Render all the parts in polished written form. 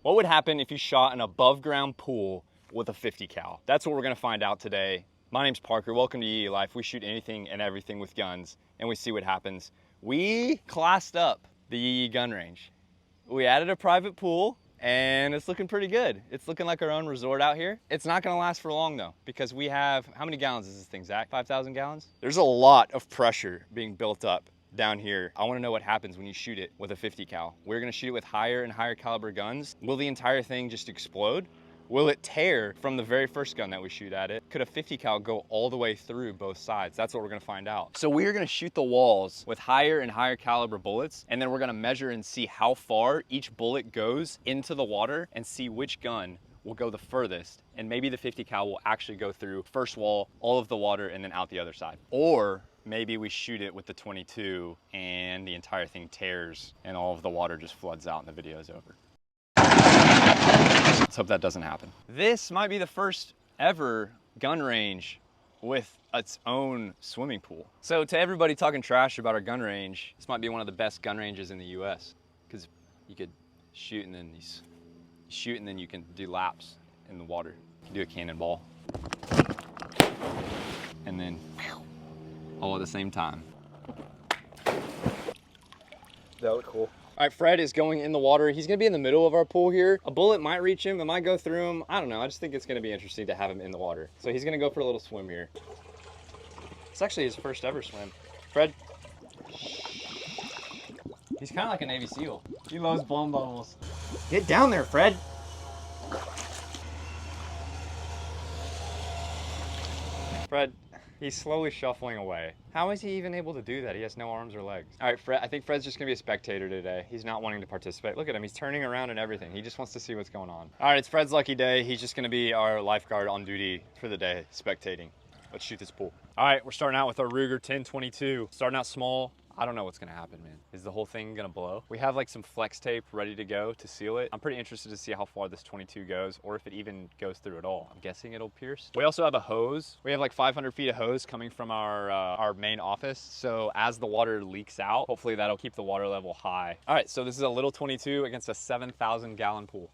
What would happen if you shot an above ground pool with a 50 cal? That's what we're gonna find out today. My name's Parker, welcome to EE Life. We shoot anything and everything with guns and we see what happens. We classed up the EE gun range. We added a private pool and it's looking pretty good. It's looking like our own resort out here. It's not gonna last for long though, because we have, how many gallons is this thing, Zach? 5,000 gallons? There's a lot of pressure being built up down here. I wanna know what happens when you shoot it with a 50 cal. We're gonna shoot it with higher and higher caliber guns. Will the entire thing just explode? Will it tear from the very first gun that we shoot at it? Could a 50 cal go all the way through both sides? That's what we're gonna find out. So we're gonna shoot the walls with higher and higher caliber bullets, and then we're gonna measure and see how far each bullet goes into the water and see which gun will go the furthest. And maybe the 50 cal will actually go through first wall, all of the water, and then out the other side. Or maybe we shoot it with the 22 and the entire thing tears and all of the water just floods out and the video is over. Let's hope that doesn't happen. This might be the first ever gun range with its own swimming pool. So to everybody talking trash about our gun range, this might be one of the best gun ranges in the US, because you could shoot and then you can do laps in the water. You can do a cannonball. And then all at the same time. That looked cool. All right, Fred is going in the water. He's gonna be in the middle of our pool here. A bullet might reach him, it might go through him. I don't know, I just think it's gonna be interesting to have him in the water. So he's gonna go for a little swim here. It's actually his first ever swim. Fred. He's kind of like a Navy SEAL. He loves blown bubbles. Get down there, Fred. Fred, he's slowly shuffling away. How is he even able to do that? He has no arms or legs. All right, Fred, I think Fred's just gonna be a spectator today. He's not wanting to participate. Look at him, he's turning around and everything. He just wants to see what's going on. All right, it's Fred's lucky day. He's just gonna be our lifeguard on duty for the day, spectating. Let's shoot this pool. All right, we're starting out with our Ruger 1022. Starting out small. I don't know what's gonna happen, man. Is the whole thing gonna blow? We have like some flex tape ready to go to seal it. I'm pretty interested to see how far this 22 goes, or if it even goes through at all. I'm guessing it'll pierce. We also have a hose. We have like 500 feet of hose coming from our main office. So as the water leaks out, hopefully that'll keep the water level high. All right, so this is a little 22 against a 7,000 gallon pool.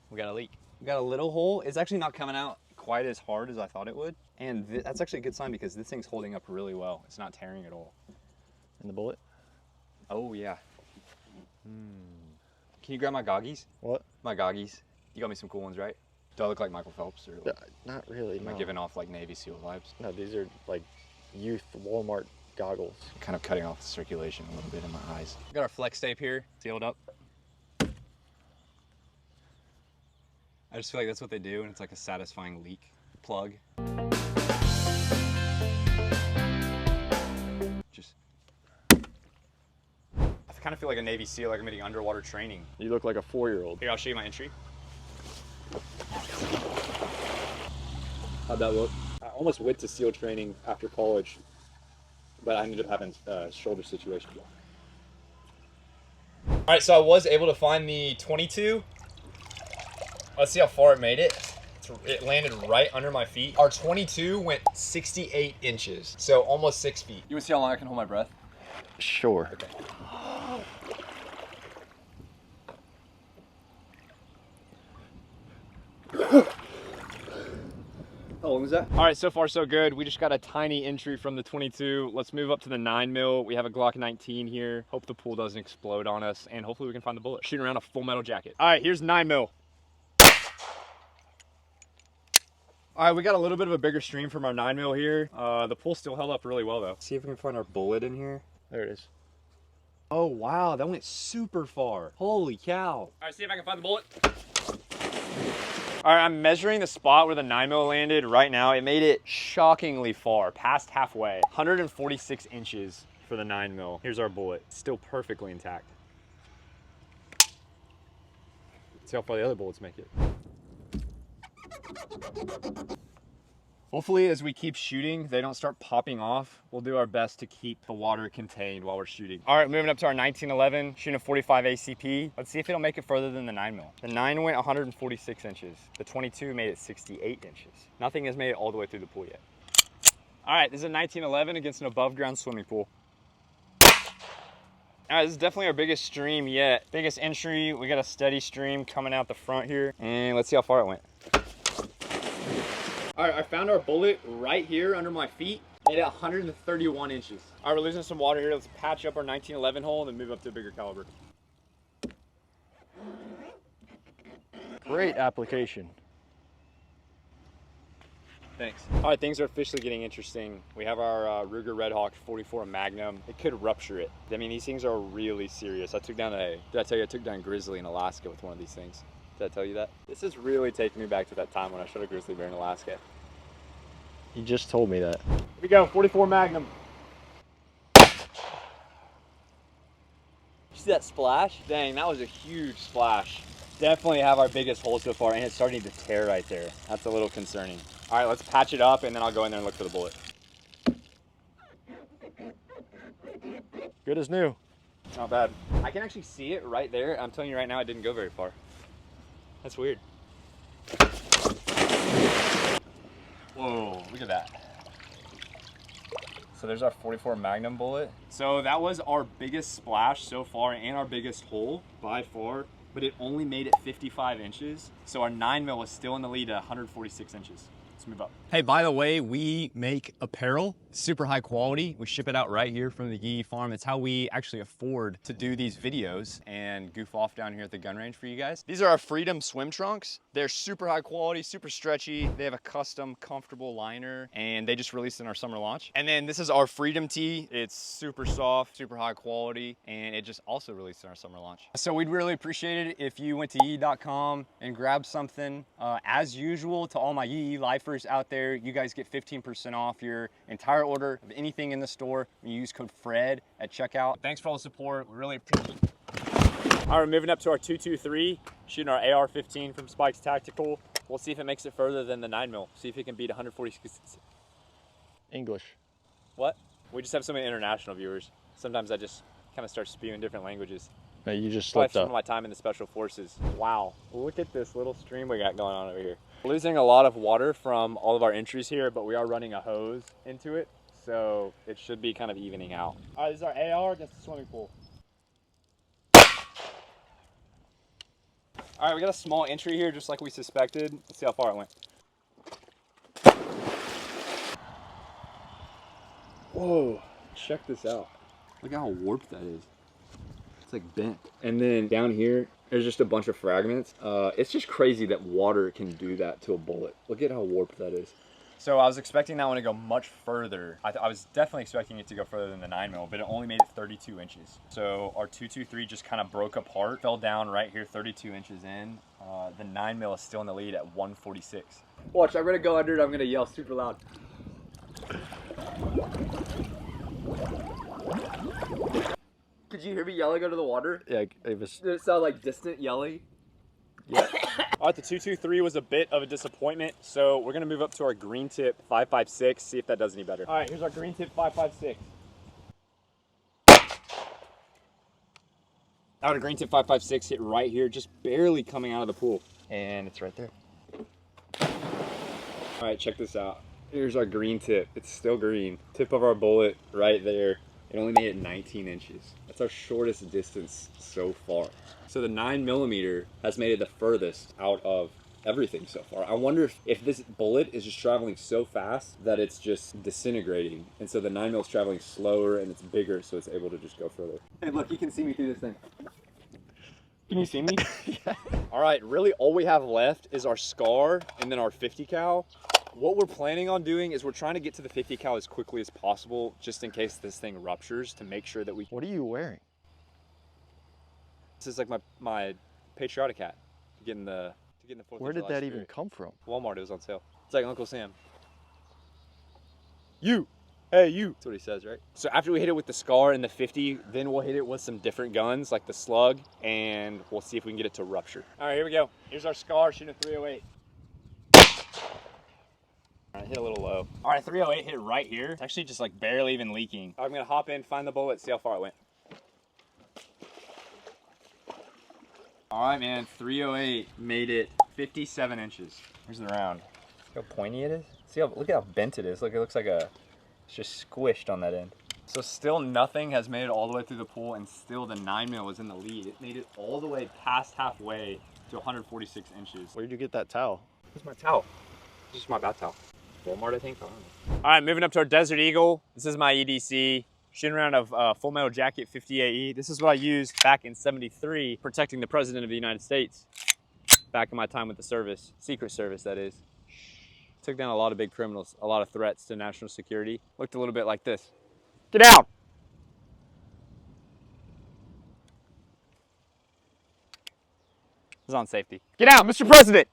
We got a leak. We got a little hole. It's actually not coming out quite as hard as I thought it would. And that's actually a good sign because this thing's holding up really well. It's not tearing at all. And the bullet? Oh yeah. Can you grab my goggies? What? My goggies. You got me some cool ones, right? Do I look like Michael Phelps? Or like, not really, am I giving off like Navy SEAL vibes? No, these are like youth Walmart goggles. Kind of cutting off the circulation a little bit in my eyes. We got our flex tape here, sealed up. I just feel like that's what they do, and it's like a satisfying leak plug. Just, I kind of feel like a Navy SEAL, like I'm getting underwater training. You look like a 4-year-old. Here, I'll show you my entry. How'd that look? I almost went to SEAL training after college, but I ended up having a shoulder situation. All right, so I was able to find the 22. Let's see how far it made it. It landed right under my feet. Our 22 went 68 inches, so almost 6 feet. You want to see how long I can hold my breath? Sure. Okay. How long was that? All right, so far so good. We just got a tiny entry from the 22. Let's move up to the 9mm. We have a Glock 19 here. Hope the pool doesn't explode on us, and hopefully we can find the bullet. Shooting around a full metal jacket. All right, here's 9mm. All right, we got a little bit of a bigger stream from our 9mm here. The pool still held up really well though. See if we can find our bullet in here. There it is. Oh wow, that went super far. Holy cow. All right, see if I can find the bullet. All right, I'm measuring the spot where the 9mm landed right now. It made it shockingly far, past halfway. 146 inches for the 9mm. Here's our bullet, still perfectly intact. Let's see how far the other bullets make it. Hopefully, as we keep shooting, they don't start popping off. We'll do our best to keep the water contained while we're shooting. All right, moving up to our 1911, shooting a 45 ACP. Let's see if it'll make it further than the 9mm. The 9 went 146 inches. The 22 made it 68 inches. Nothing has made it all the way through the pool yet. All right, this is a 1911 against an above ground swimming pool. All right, this is definitely our biggest stream yet. Biggest entry, we got a steady stream coming out the front here. And let's see how far it went. All right, I found our bullet right here under my feet. Made it 131 inches. All right, we're losing some water here. Let's patch up our 1911 hole and then move up to a bigger caliber. Great application. Thanks. All right, things are officially getting interesting. We have our Ruger Red Hawk 44 Magnum. It could rupture it. I mean, these things are really serious. I took down did I tell you I took down a grizzly in Alaska with one of these things? Did I tell you that? This is really taking me back to that time when I shot a grizzly bear in Alaska. You just told me that. Here we go, 44 Magnum. You see that splash? Dang, that was a huge splash. Definitely have our biggest hole so far, and it's starting to tear right there. That's a little concerning. All right, let's patch it up, and then I'll go in there and look for the bullet. Good as new. Not bad. I can actually see it right there. I'm telling you right now, it didn't go very far. That's weird. Whoa, look at that. So there's our 44 Magnum bullet. So that was our biggest splash so far and our biggest hole by far, but it only made it 55 inches. So our 9mm was still in the lead at 146 inches. Let's move up. Hey, by the way, we make apparel, super high quality. We ship it out right here from the Yee farm. It's how we actually afford to do these videos and goof off down here at the gun range for you guys. These are our Freedom swim trunks. They're super high quality, super stretchy. They have a custom, comfortable liner, and they just released in our summer launch. And then this is our Freedom tee. It's super soft, super high quality, and it just also released in our summer launch. So we'd really appreciate it if you went to yee.com and grabbed something. As usual, to all my Yee lifers out there, you guys get 15% off your entire order of anything in the store when you use code FRED at checkout. Thanks for all the support. We really appreciate it. All right, we're moving up to our 223, shooting our AR-15 from Spike's Tactical. We'll see if it makes it further than the 9mm. See if it can beat 146. English. What? We just have so many international viewers. Sometimes I just kind of start spewing different languages. No, you just Probably slipped some up. of my time in the special forces. Wow, look at this little stream we got going on over here. We're losing a lot of water from all of our entries here, but we are running a hose into it, so it should be kind of evening out. All right, this is our AR against the swimming pool. All right, we got a small entry here, just like we suspected. Let's see how far it went. Whoa, check this out. Look how warped that is. It's like bent. And then down here, there's just a bunch of fragments. It's just crazy that water can do that to a bullet. Look at how warped that is. So I was expecting that one to go much further. I was definitely expecting it to go further than the 9mm, but it only made it 32 inches. So our 223 just kind of broke apart, fell down right here 32 inches in. The 9mm is still in the lead at 146. Watch, I'm gonna go under it, I'm gonna yell super loud. Could you hear me yelling under the water? Yeah, it was. Did it sound like distant yelling? Yeah. All right, the 223 was a bit of a disappointment, so we're gonna move up to our green tip 556, see if that does any better. All right, here's our green tip 556. Out of green tip 556 hit right here, just barely coming out of the pool, and it's right there. All right, check this out. Here's our green tip. It's still green. Tip of our bullet right there. It only made it 19 inches. That's our shortest distance so far. So the 9mm has made it the furthest out of everything so far. I wonder if this bullet is just traveling so fast that it's just disintegrating. And so the 9mm is traveling slower and it's bigger, so it's able to just go further. Hey, look, you can see me through this thing. Can you see me? Yeah. All right, really all we have left is our SCAR and then our 50 cal. What we're planning on doing is we're trying to get to the 50 cal as quickly as possible, just in case this thing ruptures, to make sure that we... What are you wearing? This is like my patriotic hat to get in the 4th Where of did July that spirit. even come from? Walmart, it was on sale. It's like Uncle Sam. You! Hey, you! That's what he says, right? So after we hit it with the SCAR and the 50, then we'll hit it with some different guns, like the Slug, and we'll see if we can get it to rupture. All right, here we go. Here's our SCAR, shooting a 308. All right, hit a little low. All right, 308 hit right here. It's actually just like barely even leaking. I'm gonna hop in, find the bullet, see how far it went. All right, man, 308 made it 57 inches. Here's the round. See how pointy it is? Look at how bent it is. Look, it looks like it's just squished on that end. So still nothing has made it all the way through the pool, and still the 9mm was in the lead. It made it all the way past halfway to 146 inches. Where'd you get that towel? Where's my towel? This is my bath towel. Walmart, I think. I don't know. All right, moving up to our Desert Eagle. This is my EDC. Shooting around a Full Metal Jacket 50AE. This is what I used back in '73, protecting the President of the United States. Back in my time with the service, Secret Service, that is. Took down a lot of big criminals, a lot of threats to national security. Looked a little bit like this. Get down! This is on safety. Get out, Mr. President!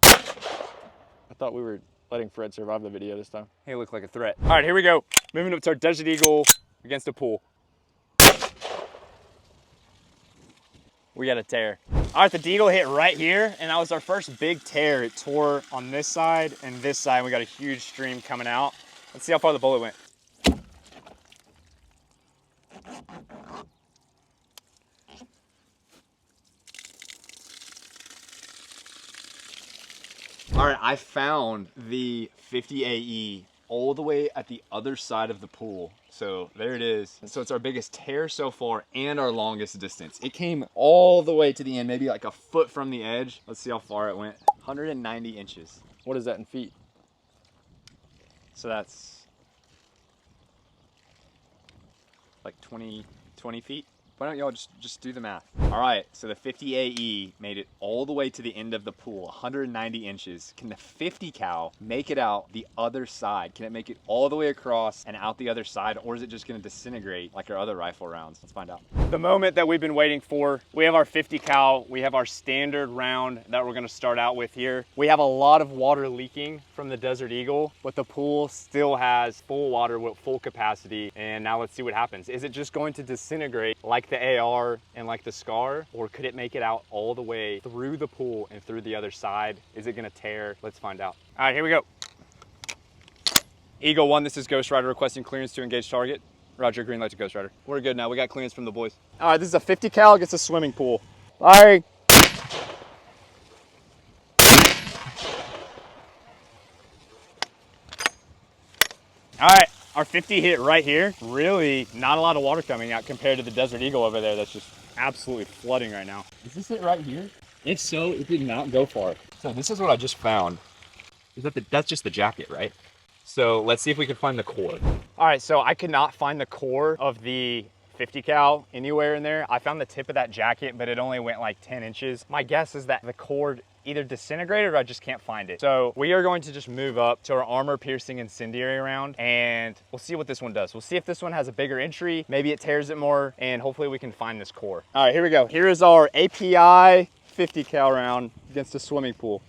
I thought we were letting Fred survive the video this time. He looked like a threat. All right, here we go. Moving up to our Desert Eagle against a pool. We got a tear. All right, the Deagle hit right here, and that was our first big tear. It tore on this side and this side. We got a huge stream coming out. Let's see how far the bullet went. All right, I found the 50AE all the way at the other side of the pool. So there it is. So it's our biggest tear so far and our longest distance. It came all the way to the end, maybe like a foot from the edge. Let's see how far it went. 190 inches. What is that in feet? So that's like 20 feet. Why don't y'all just do the math? All right, so the 50AE made it all the way to the end of the pool, 190 inches. Can the 50 cal make it out the other side? Can it make it all the way across and out the other side, or is it just gonna disintegrate like our other rifle rounds? Let's find out. The moment that we've been waiting for, we have our 50 cal, we have our standard round that we're gonna start out with here. We have a lot of water leaking from the Desert Eagle, but the pool still has full water with full capacity, and now let's see what happens. Is it just going to disintegrate like the AR and like the Scar, or could it make it out all the way through the pool and through the other side? Is it gonna tear? Let's find out. All right, here we go. Eagle 1, this is Ghost Rider requesting clearance to engage target. Roger, green light to Ghost Rider. We're good now, we got clearance from the boys. All right, this is a 50 cal against a swimming pool. All right. All right, our 50 hit right here. Really not a lot of water coming out compared to the Desert Eagle over there that's just absolutely flooding right now. Is this it right here? If so, it did not go far. So this is what I just found. Is that that's just the jacket, right? So let's see if we can find the core. All right, so I could not find the core of the 50 cal anywhere in there. I found the tip of that jacket, but it only went like 10 inches. My guess is that the cord either disintegrated or I just can't find it. So we are going to just move up to our armor piercing incendiary round, and we'll see what this one does. We'll see if this one has a bigger entry, maybe it tears it more, and hopefully we can find this core. All right, here we go. Here is our API 50 cal round against a swimming pool.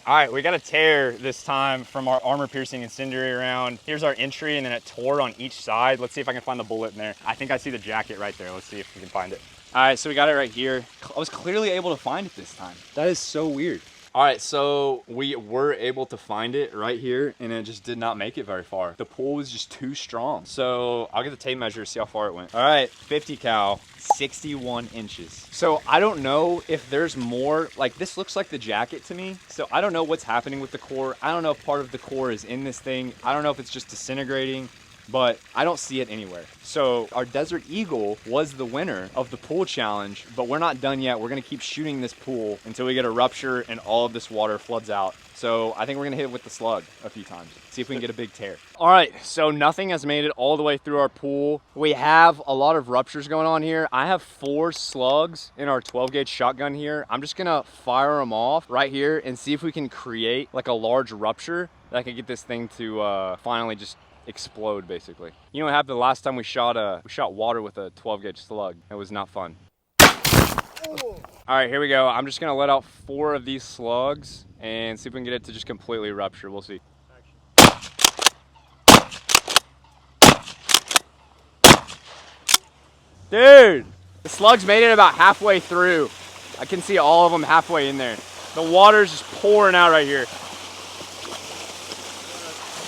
All right, we got a tear this time from our armor piercing incendiary round. Here's our entry, and then it tore on each side. Let's see if I can find the bullet in there. I think I see the jacket right there. Let's see if we can find it. All right, so we got it right here. I was clearly able to find it this time. That is so weird. All right, so we were able to find it right here, and it just did not make it very far. The pool was just too strong. So I'll get the tape measure, see how far it went. All right, 50 cal, 61 inches. So I don't know if there's more, like this looks like the jacket to me. So I don't know what's happening with the core. I don't know if part of the core is in this thing. I don't know if it's just disintegrating, but I don't see it anywhere. So our Desert Eagle was the winner of the pool challenge, but we're not done yet. We're gonna keep shooting this pool until we get a rupture and all of this water floods out. So I think we're gonna hit it with the slug a few times, see if we can get a big tear. All right, so nothing has made it all the way through our pool. We have a lot of ruptures going on here. I have 4 slugs in our 12 gauge shotgun here. I'm just gonna fire them off right here and see if we can create like a large rupture that can get this thing to finally just explode, basically. You know what happened the last time we shot water with a 12 gauge slug? It was not fun. All right, here we go. I'm just gonna let out 4 of these slugs and see if we can get it to just completely rupture. We'll see. Dude, the slugs made it about halfway through. I can see all of them halfway in there. The water's just pouring out right here.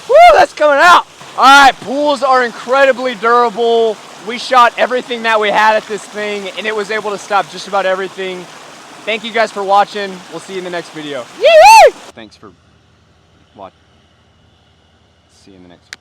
Woo, that's coming out. All right, pools are incredibly durable. We shot everything that we had at this thing, and it was able to stop just about everything. Thank you guys for watching. We'll see you in the next video. Thanks for watching. See you in the next.